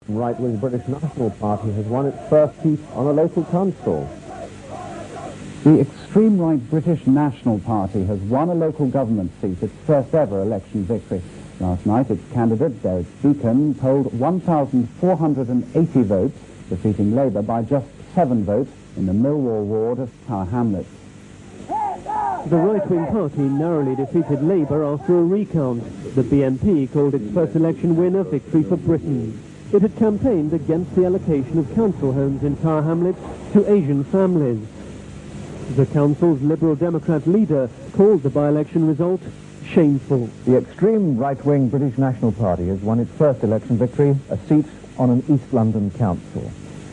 Right-wing British National Party has won its first seat on a local council. The extreme right British National Party has won a local government seat, its first ever election victory. Last night, its candidate, Beackon, polled 1,480 votes, defeating Labour by just 7 votes in the Millwall ward of Tower Hamlets. The right-wing party narrowly defeated Labour after a recount. The BNP called its first election win a victory for Britain. It had campaigned against the allocation of council homes in Tower Hamlets to Asian families. The council's Liberal Democrat leader called the by-election result shameful. The extreme right-wing British National Party has won its first election victory, a seat on an East London council.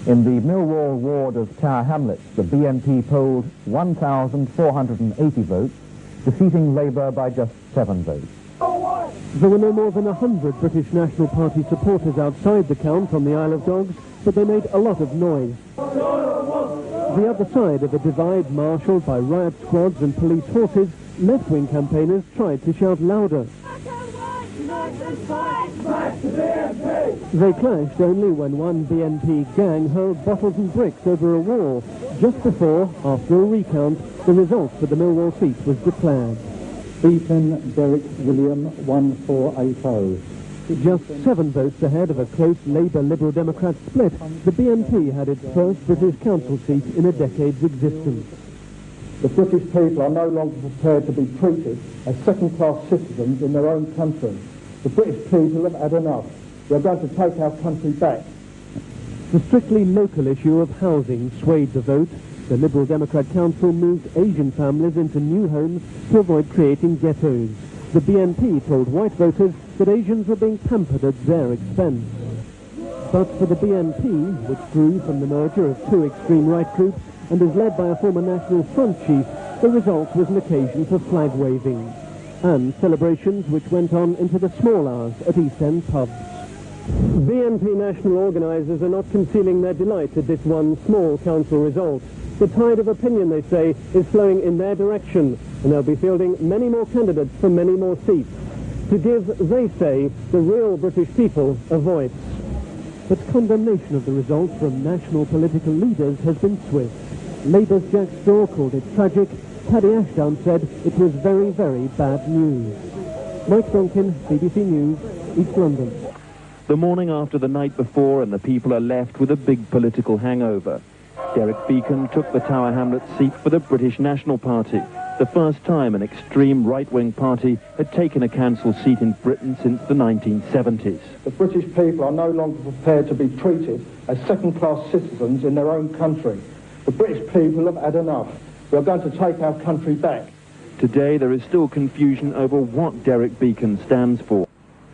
In the Millwall ward of Tower Hamlets, the BNP polled 1,480 votes, defeating Labour by just 7 votes. There were no more than 100 British National Party supporters outside the count on the Isle of Dogs, but they made a lot of noise. The other side of a divide marshalled by riot squads and police horses, left-wing campaigners tried to shout louder. They clashed only when one BNP gang hurled bottles and bricks over a wall, just before, after a recount, the result for the Millwall seat was declared. Beackon, Derek William, 1480. Just 7 votes ahead of a close Labour-Liberal Democrat split, the BNP had its first British council seat in a decade's existence. The British people are no longer prepared to be treated as second-class citizens in their own country. The British people have had enough. We are going to take our country back. The strictly local issue of housing swayed the vote. The Liberal Democrat Council moved Asian families into new homes to avoid creating ghettos. The BNP told white voters that Asians were being pampered at their expense. But for the BNP, which grew from the merger of 2 extreme right groups and is led by a former National Front chief, the result was an occasion for flag waving and celebrations which went on into the small hours at East End pubs. BNP national organisers are not concealing their delight at this one small council result. The tide of opinion, they say, is flowing in their direction, and they'll be fielding many more candidates for many more seats to give, they say, the real British people a voice. But condemnation of the result from national political leaders has been swift. Labour's Jack Straw called it tragic. Paddy Ashdown said it was very, very bad news. Mike Donkin, BBC News, East London. The morning after the night before, and the people are left with a big political hangover. Derek Beackon took the Tower Hamlets seat for the British National Party, the first time an extreme right-wing party had taken a council seat in Britain since the 1970s. The British people are no longer prepared to be treated as second-class citizens in their own country. The British people have had enough. We are going to take our country back. Today there is still confusion over what Derek Beackon stands for.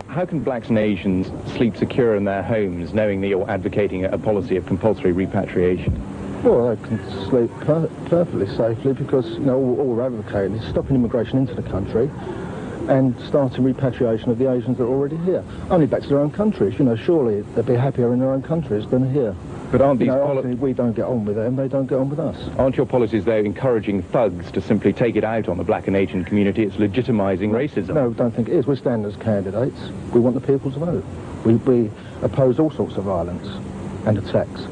How can blacks and Asians sleep secure in their homes knowing that you're advocating a policy of compulsory repatriation? Well, they can sleep perfectly safely because, you know, all we're advocating is stopping immigration into the country and starting repatriation of the Asians that are already here. Only back to their own countries. You know, surely they'd be happier in their own countries than here. But aren't these we don't get on with them, they don't get on with us. Aren't your policies, though, encouraging thugs to simply take it out on the black and Asian community? It's legitimising racism. No, I don't think it is. We're standing as candidates. We want the people to vote. We oppose all sorts of violence and attacks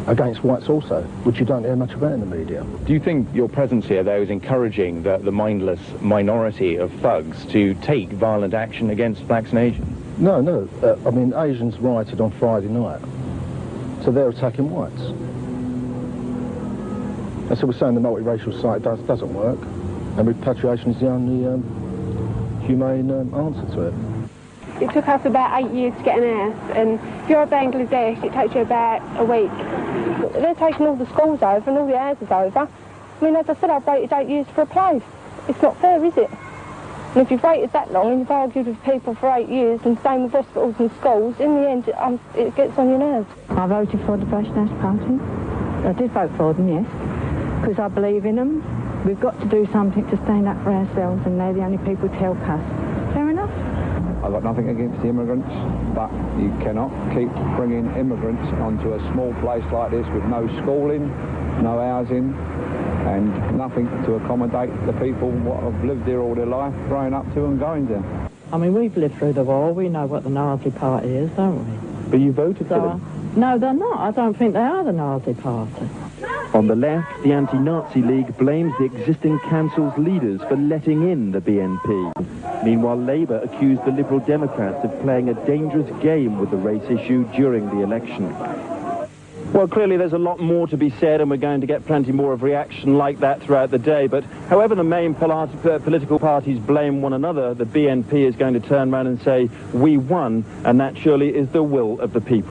against whites also, which you don't hear much about in the media. Do you think your presence here, though, is encouraging the mindless minority of thugs to take violent action against blacks and Asians? No, no. I mean, Asians rioted on Friday night, so they're attacking whites. And so we're saying the multiracial site doesn't work, and repatriation is the only humane answer to it. It took us about 8 years to get an house, and if you're a Bangladesh, it takes you about a week. They're taking all the schools over and all the houses over. I mean, as I said, I've waited 8 years for a place. It's not fair, is it? And if you've waited that long and you've argued with people for 8 years and same with hospitals and schools, in the end, it gets on your nerves. I voted for the British National Party. I did vote for them, yes, because I believe in them. We've got to do something to stand up for ourselves, and they're the only people to help us. Fair enough? I've got nothing against the immigrants, but you cannot keep bringing immigrants onto a small place like this with no schooling, no housing, and nothing to accommodate the people what have lived here all their life, growing up to and going to. I mean, we've lived through the war, we know what the Nazi Party is, don't we? But you voted for them? No, they're not. I don't think they are the Nazi party. On the left, the Anti-Nazi League blames the existing council's leaders for letting in the BNP. Meanwhile, Labour accused the Liberal Democrats of playing a dangerous game with the race issue during the election. Well, clearly there's a lot more to be said, and we're going to get plenty more of reaction like that throughout the day. But however the main political parties blame one another, the BNP is going to turn around and say, we won, and that surely is the will of the people.